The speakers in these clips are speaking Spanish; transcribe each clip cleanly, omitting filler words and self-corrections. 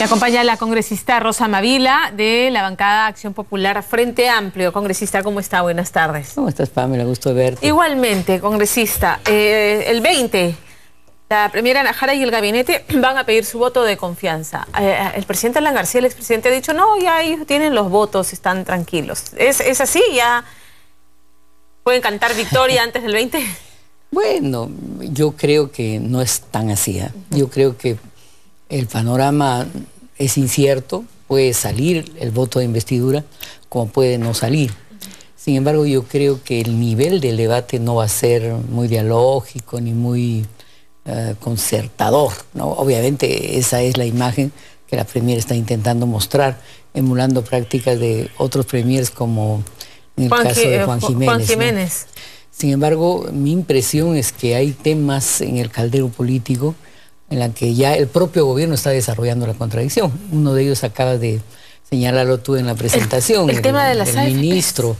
Me acompaña la congresista Rosa Mavila de la bancada Acción Popular Frente Amplio. Congresista, ¿cómo está? Buenas tardes. ¿Cómo estás, Pamela? Gusto verte. Igualmente, congresista. El 20, la primera Ana Jara y el gabinete van a pedir su voto de confianza. El presidente Alan García, el expresidente, ha dicho, no, ya ellos tienen los votos, están tranquilos. ¿Es así? ¿Ya pueden cantar victoria antes del 20? Bueno, yo creo que no es tan así. Yo creo que el panorama es incierto, puede salir el voto de investidura como puede no salir. Sin embargo, yo creo que el nivel del debate no va a ser muy dialógico ni muy concertador, ¿no? Obviamente esa es la imagen que la Premier está intentando mostrar, emulando prácticas de otros premiers como en el caso de Juan Jiménez. ¿No? Sin embargo, mi impresión es que hay temas en el caldero político en la que ya el propio gobierno está desarrollando la contradicción. Uno de ellos acaba de señalarlo tú en la presentación. El tema de las AFP. El ministro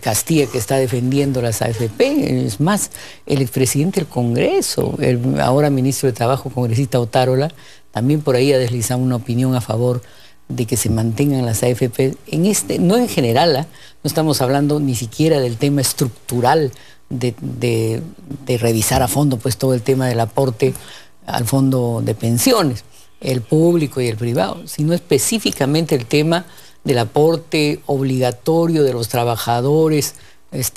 Castilla, que está defendiendo las AFP. Es más, el expresidente del Congreso, el ahora ministro de Trabajo, congresista Otárola, también por ahí ha deslizado una opinión a favor de que se mantengan las AFP. No en general, no estamos hablando ni siquiera del tema estructural de revisar a fondo pues todo el tema del aporte al fondo de pensiones, el público y el privado, sino específicamente el tema del aporte obligatorio de los trabajadores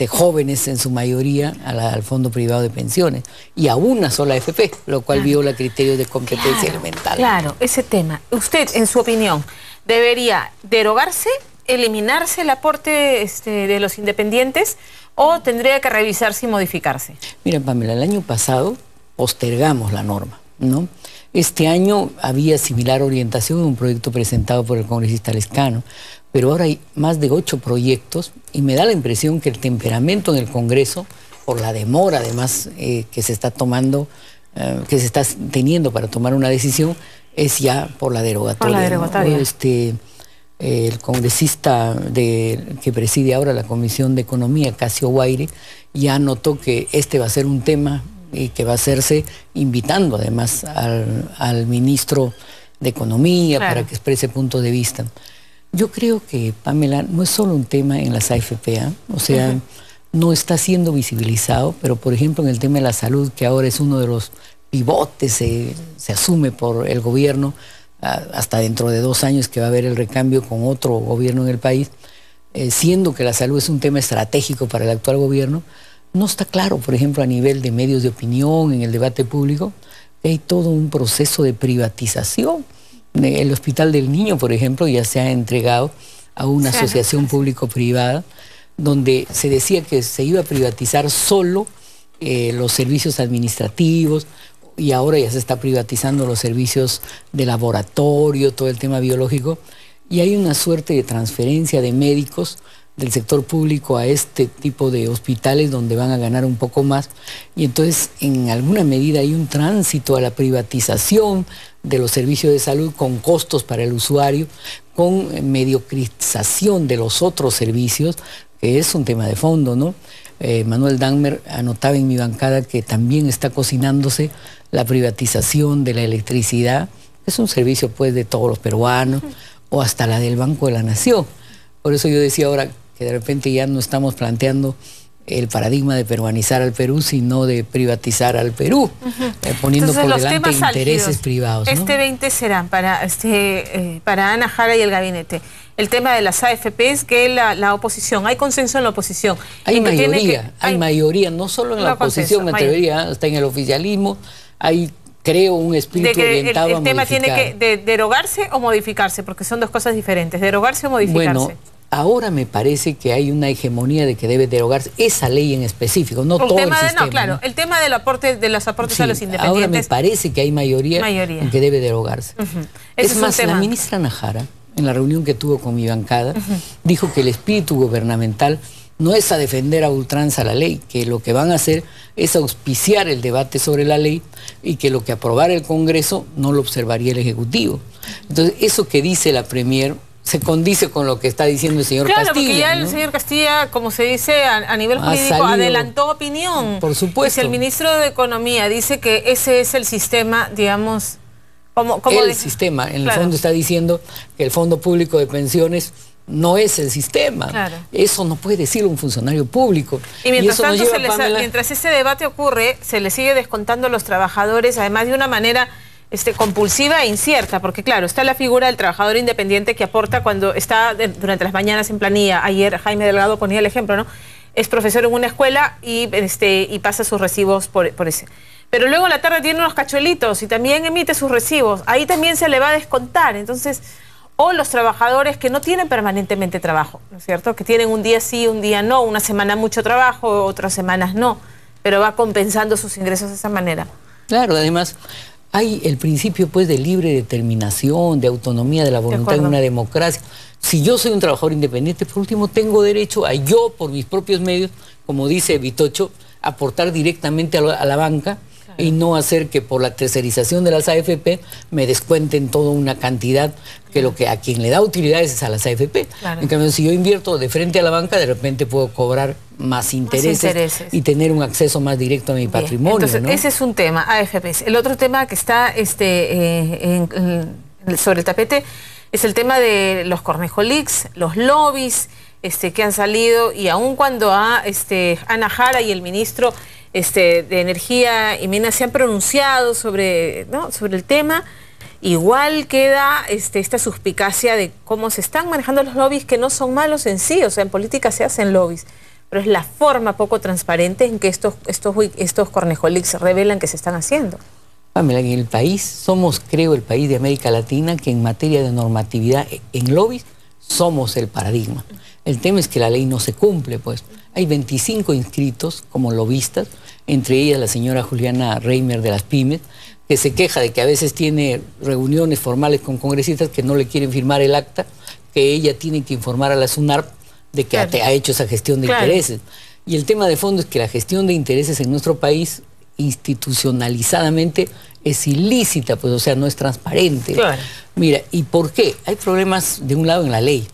jóvenes en su mayoría al fondo privado de pensiones y a una sola AFP, lo cual viola criterios de competencia elemental. Claro, ese tema. Usted, en su opinión, ¿debería derogarse, eliminarse el aporte de los independientes o tendría que revisarse y modificarse? Mira, Pamela, el año pasado postergamos la norma, ¿no? Este año había similar orientación en un proyecto presentado por el congresista Lescano, pero ahora hay más de 8 proyectos y me da la impresión que el temperamento en el Congreso, por la demora además que se está tomando, que se está teniendo para tomar una decisión, es ya por la derogatoria. Por la derogatoria. ¿No? El congresista que preside ahora la Comisión de Economía, Casio Guaire, ya notó que va a ser un tema y que va a hacerse invitando además al ministro de Economía, claro, para que exprese puntos de vista. Yo creo que, Pamela, no es solo un tema en las AFP, o sea, no está siendo visibilizado, pero por ejemplo en el tema de la salud, que ahora es uno de los pivotes, se asume por el gobierno, hasta dentro de 2 años que va a haber el recambio con otro gobierno en el país, siendo que la salud es un tema estratégico para el actual gobierno, no está claro, por ejemplo, a nivel de medios de opinión, en el debate público, que hay todo un proceso de privatización. El Hospital del Niño, por ejemplo, ya se ha entregado a una asociación público-privada, donde se decía que se iba a privatizar solo los servicios administrativos, y ahora ya se está privatizando los servicios de laboratorio, todo el tema biológico, y hay una suerte de transferencia de médicos del sector público a este tipo de hospitales donde van a ganar un poco más, y entonces en alguna medida hay un tránsito a la privatización de los servicios de salud con costos para el usuario, con mediocrización de los otros servicios, que es un tema de fondo, ¿no? Manuel Dahmer anotaba en mi bancada que también está cocinándose la privatización de la electricidad, que es un servicio pues de todos los peruanos, o hasta la del Banco de la Nación. Por eso yo decía ahora que de repente ya no estamos planteando el paradigma de peruanizar al Perú, sino de privatizar al Perú, poniendo por delante intereses privados, ¿no? Este 20 serán para Ana Jara y el gabinete. El tema de las AFPs, que la oposición, hay consenso en la oposición. Hay mayoría, hay mayoría, no solo en la oposición, me atrevería, hasta en el oficialismo, hay, creo, un espíritu orientado a modificar. ¿El tema tiene que derogarse o modificarse? Porque son dos cosas diferentes, derogarse o modificarse. Bueno, ahora me parece que hay una hegemonía de que debe derogarse esa ley en específico, no todo el sistema. No, claro, el tema del aporte, de los aportes a los independientes. Ahora me parece que hay mayoría en que debe derogarse. Es más, la ministra Ana Jara, en la reunión que tuvo con mi bancada, dijo que el espíritu gubernamental no es a defender a ultranza la ley, que lo que van a hacer es auspiciar el debate sobre la ley y que lo que aprobara el Congreso no lo observaría el Ejecutivo. Entonces, eso que dice la Premier se condice con lo que está diciendo el señor Castilla. Claro, porque ya el señor Castilla, como se dice a nivel jurídico, adelantó opinión. Por supuesto. Pues el ministro de Economía dice que ese es el sistema, digamos, el sistema. En el fondo está diciendo que el Fondo Público de Pensiones no es el sistema. Claro. Eso no puede decirlo un funcionario público. Y mientras tanto, mientras ese debate ocurre, se le sigue descontando a los trabajadores, además de una manera compulsiva e incierta, porque claro, está la figura del trabajador independiente que aporta cuando está durante las mañanas en planilla. Ayer Jaime Delgado ponía el ejemplo, ¿no? Es profesor en una escuela y pasa sus recibos por ese. Pero luego a la tarde tiene unos cachuelitos y también emite sus recibos. Ahí también se le va a descontar. Entonces, o los trabajadores que no tienen permanentemente trabajo, ¿no es cierto? Que tienen un día sí, un día no, una semana mucho trabajo, otras semanas no, pero va compensando sus ingresos de esa manera. Claro, además hay el principio pues de libre determinación, de autonomía de la voluntad en una democracia. Si yo soy un trabajador independiente, por último tengo derecho a yo, por mis propios medios, como dice Vitocho, aportar directamente a la banca, claro, y no hacer que por la tercerización de las AFP me descuenten toda una cantidad que lo que a quien le da utilidades es a las AFP. Claro. En cambio, si yo invierto de frente a la banca, de repente puedo cobrar más intereses y tener un acceso más directo a mi patrimonio. Entonces, ¿no? Ese es un tema, AFPs. El otro tema que está sobre el tapete es el tema de los cornejolics, los lobbies que han salido, y aun cuando Ana Jara y el ministro de Energía y Minas se han pronunciado sobre el tema, igual queda esta suspicacia de cómo se están manejando los lobbies, que no son malos en sí. O sea, en política se hacen lobbies, pero es la forma poco transparente en que estos cornejolics revelan que se están haciendo. Pamela, en el país somos, creo, el país de América Latina que en materia de normatividad en lobbies somos el paradigma. El tema es que la ley no se cumple, pues. Hay 25 inscritos como lobistas, entre ellas la señora Juliana Reimer de las Pymes, que se queja de que a veces tiene reuniones formales con congresistas que no le quieren firmar el acta, que ella tiene que informar a la SUNARP de que ha hecho esa gestión de intereses. Y el tema de fondo es que la gestión de intereses en nuestro país institucionalizadamente es ilícita, pues, o sea, no es transparente. Claro. Mira, ¿y por qué? Hay problemas de un lado en la ley.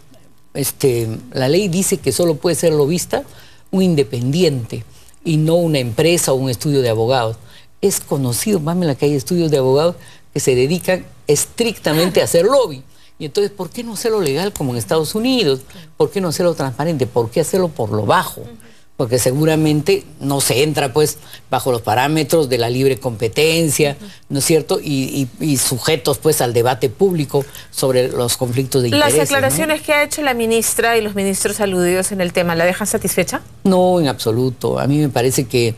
La ley dice que solo puede ser lobista un independiente y no una empresa o un estudio de abogados. Es conocido, Pamela, que hay estudios de abogados que se dedican estrictamente a hacer lobby. Y entonces, ¿por qué no hacerlo legal como en Estados Unidos? ¿Por qué no hacerlo transparente? ¿Por qué hacerlo por lo bajo? Porque seguramente no se entra pues bajo los parámetros de la libre competencia, ¿no es cierto? Y sujetos pues al debate público sobre los conflictos de intereses. Las declaraciones, ¿no?, que ha hecho la ministra y los ministros aludidos en el tema, ¿la dejan satisfecha? No, en absoluto. A mí me parece que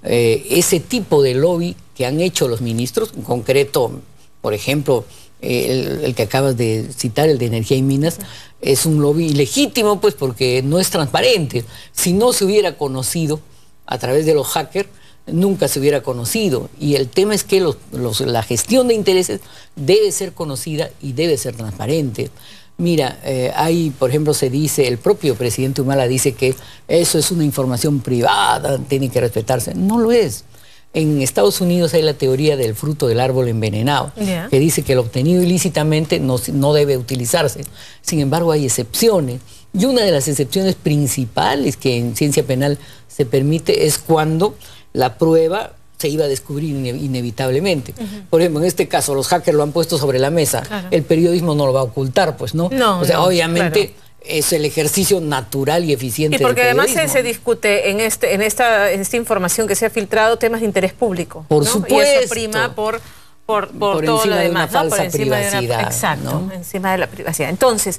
ese tipo de lobby que han hecho los ministros, en concreto, por ejemplo, el que acabas de citar, el de Energía y Minas, es un lobby ilegítimo, pues, porque no es transparente. Si no se hubiera conocido a través de los hackers, nunca se hubiera conocido. Y el tema es que la gestión de intereses debe ser conocida y debe ser transparente. Mira, por ejemplo, se dice, el propio presidente Humala dice que eso es una información privada, tiene que respetarse. No lo es. En Estados Unidos hay la teoría del fruto del árbol envenenado, que dice que lo obtenido ilícitamente no debe utilizarse. Sin embargo, hay excepciones. Y una de las excepciones principales que en ciencia penal se permite es cuando la prueba se iba a descubrir inevitablemente. Por ejemplo, en este caso, los hackers lo han puesto sobre la mesa. Claro. El periodismo no lo va a ocultar, pues, ¿no? O sea, obviamente... Claro. Es el ejercicio natural y eficiente. Y porque además se discute en esta información que se ha filtrado temas de interés público. Por supuesto. Y eso prima por todo lo demás, ¿no? Por encima de una falsa privacidad. Exacto, ¿no? Encima de la privacidad. Entonces,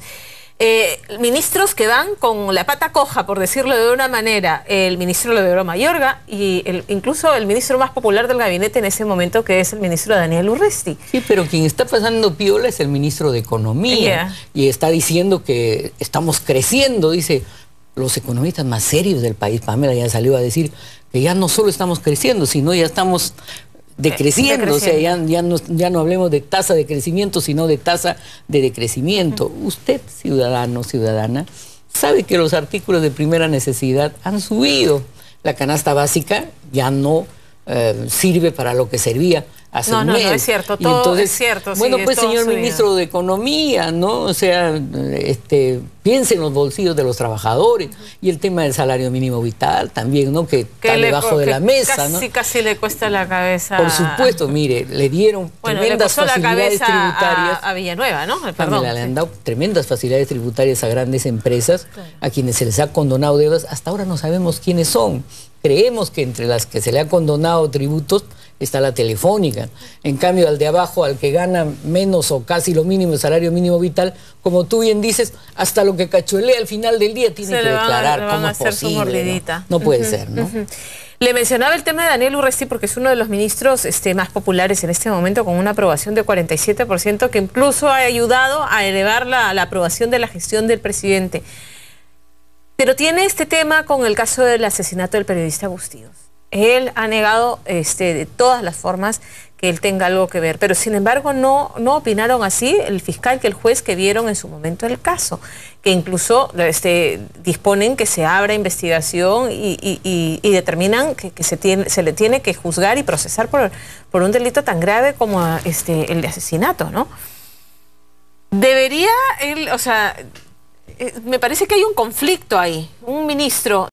ministros que van con la pata coja, por decirlo de una manera, el ministro Lodeiro Mayorga y incluso el ministro más popular del gabinete en ese momento, que es el ministro Daniel Urresti. Sí, pero quien está pasando piola es el ministro de Economía, y está diciendo que estamos creciendo, dice, los economistas más serios del país. Pamela ya salió a decir que ya no solo estamos creciendo, sino ya estamos decreciendo. O sea, ya no hablemos de tasa de crecimiento, sino de tasa de decrecimiento. Usted, ciudadano, ciudadana, sabe que los artículos de primera necesidad han subido. La canasta básica ya no sirve para lo que servía hace un mes. No es cierto, todo entonces, es cierto. Bueno, sí, pues señor ministro de Economía, ¿no? O sea, piense en los bolsillos de los trabajadores y el tema del salario mínimo vital también, ¿no? Que está debajo de la mesa, ¿no? Casi le cuesta la cabeza. Por supuesto, mire, le dieron tremendas facilidades tributarias a Villanueva, ¿no? Perdón. Le han dado tremendas facilidades tributarias a grandes empresas, a quienes se les ha condonado deudas. Hasta ahora no sabemos quiénes son. Creemos que entre las que se le ha condonado tributos está la Telefónica. En cambio, al de abajo, al que gana menos o casi lo mínimo, el salario mínimo vital, como tú bien dices, hasta lo que cachuelea al final del día tiene que declarar. ¿Cómo es posible? No puede ser, ¿no? Le mencionaba el tema de Daniel Urresti porque es uno de los ministros más populares en este momento, con una aprobación de 47%, que incluso ha ayudado a elevar la aprobación de la gestión del presidente. Pero tiene este tema con el caso del asesinato del periodista Bustillos. Él ha negado de todas las formas que él tenga algo que ver, pero sin embargo no opinaron así el fiscal que el juez que vieron en su momento el caso, que incluso disponen que se abra investigación y determinan que se le tiene que juzgar y procesar por un delito tan grave como el de asesinato, ¿no? Debería él, o sea, me parece que hay un conflicto ahí, un ministro